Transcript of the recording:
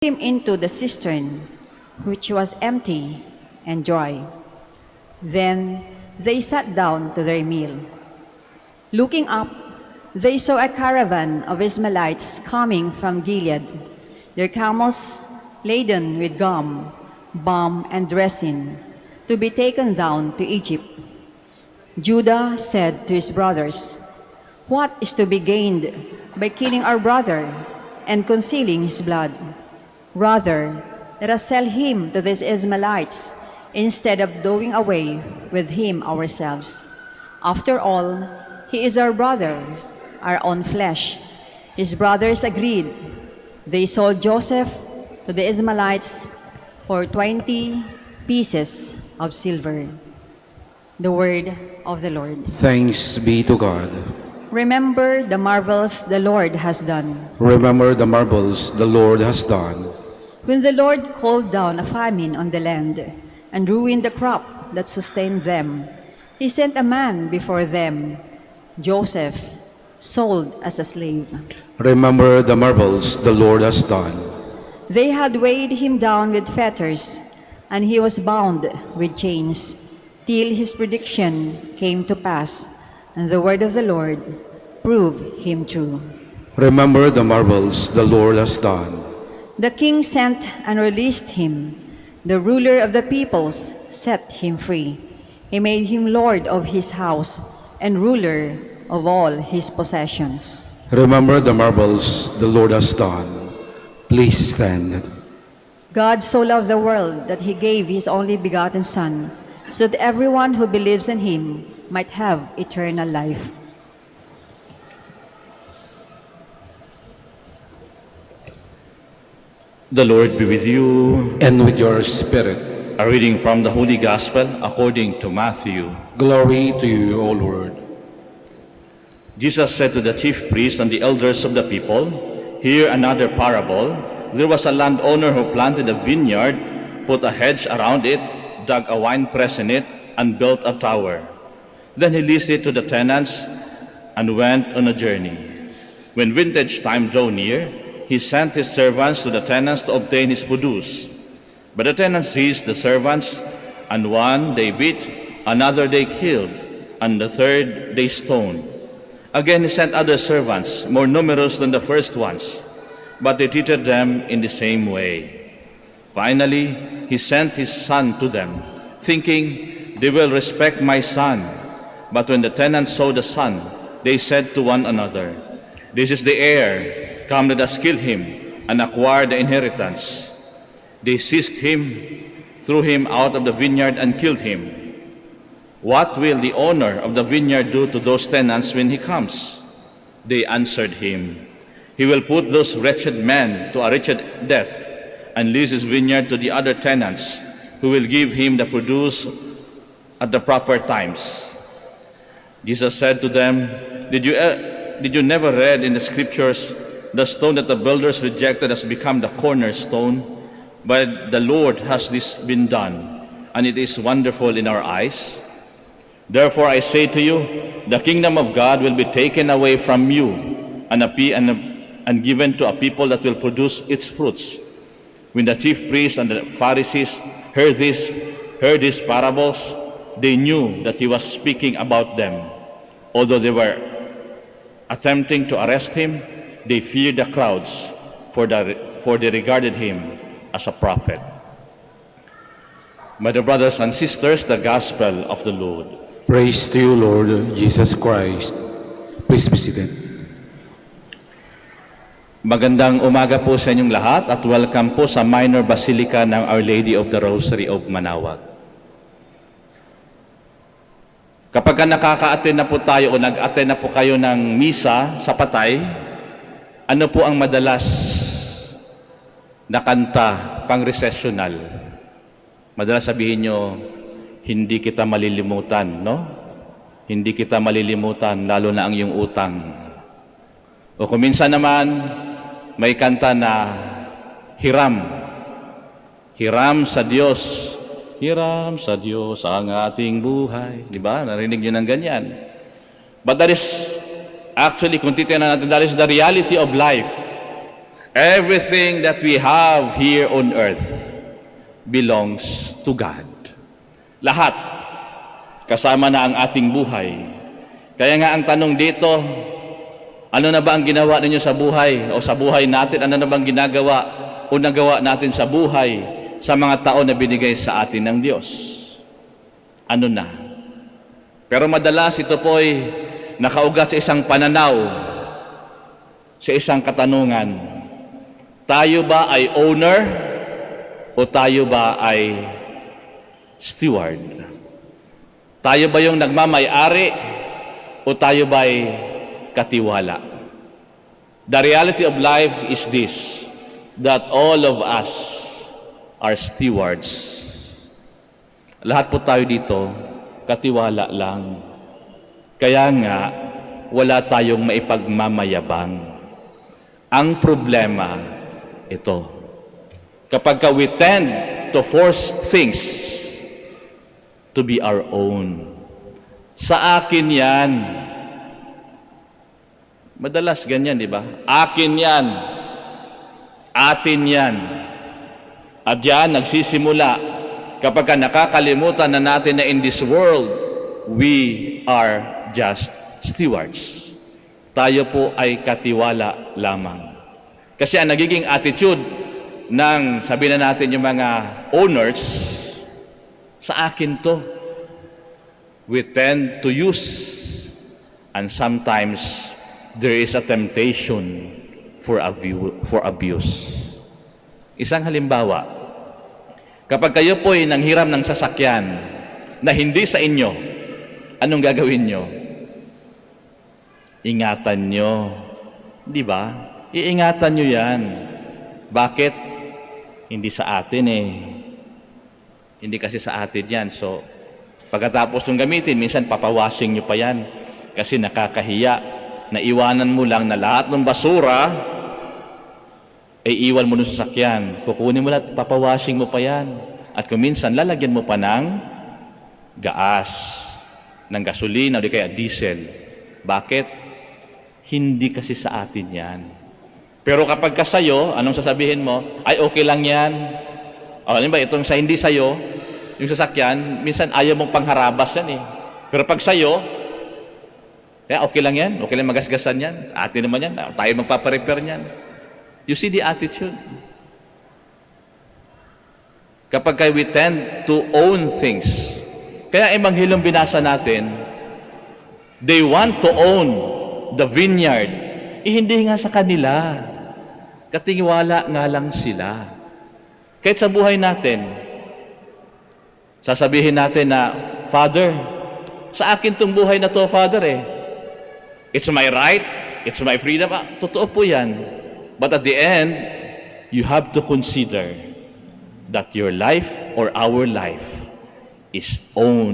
him into the cistern, which was empty and dry. Then they sat down to their meal. Looking up, they saw a caravan of Ishmaelites coming from Gilead, their camels laden with gum, balm, and resin, to be taken down to Egypt. Judah said to his brothers, "What is to be gained by killing our brother and concealing his blood? Rather, let us sell him to these Ishmaelites instead of doing away with him ourselves. After all, he is our brother, our own flesh." His brothers agreed. They sold Joseph to the Ishmaelites for 20 pieces of silver. The word of the Lord. Thanks be to God. Remember the marvels the Lord has done. Remember the marvels the Lord has done. When the Lord called down a famine on the land and ruined the crop that sustained them, he sent a man before them, Joseph, sold as a slave. Remember the marvels the Lord has done. They had weighed him down with fetters, and he was bound with chains, till his prediction came to pass, and the word of the Lord proved him true. Remember the marvels the Lord has done. The king sent and released him. The ruler of the peoples set him free. He made him lord of his house and ruler of all his possessions. Remember the marvels the Lord has done. Please stand. God so loved the world that he gave his only begotten Son, so that everyone who believes in him might have eternal life. The Lord be with you. And with your spirit. A reading from the Holy Gospel according to Matthew. Glory to you, O Lord. Jesus said to the chief priests and the elders of the people, "Hear another parable. There was a landowner who planted a vineyard, put a hedge around it, dug a winepress in it, and built a tower. Then he leased it to the tenants and went on a journey. When vintage time drew near, he sent his servants to the tenants to obtain his produce. But the tenants seized the servants, and one they beat, another they killed, and the third they stoned. Again he sent other servants, more numerous than the first ones, but they treated them in the same way. Finally, he sent his son to them, thinking, 'They will respect my son.' But when the tenants saw the son, they said to one another, 'This is the heir. Come, let us kill him and acquire the inheritance.' They seized him, threw him out of the vineyard, and killed him. What will the owner of the vineyard do to those tenants when he comes?" They answered him, "He will put those wretched men to a wretched death and lease his vineyard to the other tenants, who will give him the produce at the proper times." Jesus said to them, Did you never read in the scriptures, the stone that the builders rejected has become the cornerstone? But the Lord has this been done, and it is wonderful in our eyes. Therefore I say to you, the kingdom of God will be taken away from you and given to a people that will produce its fruits. When the chief priests and the Pharisees heard these parables, they knew that he was speaking about them. Although they were attempting to arrest him, they feared the crowds, for they regarded him as a prophet. My dear brothers and sisters, the gospel of the Lord. Praise to you, Lord Jesus Christ. Please be seated. Magandang umaga po sa inyong lahat at welcome po sa Minor Basilica ng Our Lady of the Rosary of Manaoag. Kapag nakaka-attend na po tayo o nag-attend na po kayo ng misa sa patay, ano po ang madalas na kanta pang-recessional? Madalas sabihin nyo, hindi kita malilimutan, no? Hindi kita malilimutan, lalo na ang iyong utang. O kung minsan naman, may kanta na hiram. Hiram sa Diyos. Hiram sa Diyos ang ating buhay. Di ba? Narinig nyo ng ganyan. But that is, actually, kung titignan natin, that is the reality of life. Everything that we have here on earth belongs to God. Lahat, kasama na ang ating buhay. Kaya nga ang tanong dito, ano na ba ang ginawa ninyo sa buhay o sa buhay natin? Ano na bang ginagawa o nagawa natin sa buhay sa mga taon na binigay sa atin ng Diyos? Ano na? Pero madalas ito po'y nakaugat sa isang pananaw, sa isang katanungan. Tayo ba ay owner o tayo ba ay steward? Tayo ba yung nagmamay-ari o tayo ba ay katiwala? The reality of life is this, that all of us are stewards. Lahat po tayo dito, katiwala lang. Kaya nga, wala tayong maipagmamayabang. Ang problema, ito. Kapag we tend to force things to be our own. Sa akin yan. Madalas ganyan, di ba? Akin yan. Atin yan. At yan, nagsisimula kapag nakakalimutan na natin na in this world, we are just stewards. Tayo po ay katiwala lamang. Kasi ang nagiging attitude ng, sabihin na natin yung mga owners, sa akin to. We tend to use, and sometimes there is a temptation for abuse. Isang halimbawa, kapag kayo po ay nanghiram ng sasakyan na hindi sa inyo, anong gagawin nyo? Ingatan nyo. Di ba? Iingatan nyo yan. Bakit? Hindi sa atin eh. Hindi kasi sa atin yan. So, pagkatapos ng gamitin, minsan papawashing nyo pa yan. Kasi nakakahiya. Naiwanan mo lang na lahat ng basura ay iwan mo ng sasakyan. Kukunin mo lahat, papawashing mo pa yan. At kung minsan, lalagyan mo pa ng gaas, ng gasolina, o di kaya diesel. Bakit? Hindi kasi sa atin yan. Pero kapag ka sa'yo, anong sasabihin mo? Ay, okay lang yan. O, ba, itong sa hindi sa'yo, yung sasakyan, minsan ayaw mong pangharabas yan eh. Pero pag sa'yo, okay lang yan. Okay lang magasgasan yan. Atin naman yan. Tayo magpaparepair yan. You see the attitude? Kapag we tend to own things. Kaya emanghelyong binasa natin, they want to own the vineyard. Hindi nga sa kanila. Katiwala nga lang sila. Kahit sa buhay natin, sasabihin natin na, Father, sa akin tong buhay na to, Father eh. It's my right, it's my freedom. Totoo po yan. But at the end, you have to consider that your life or our life is owned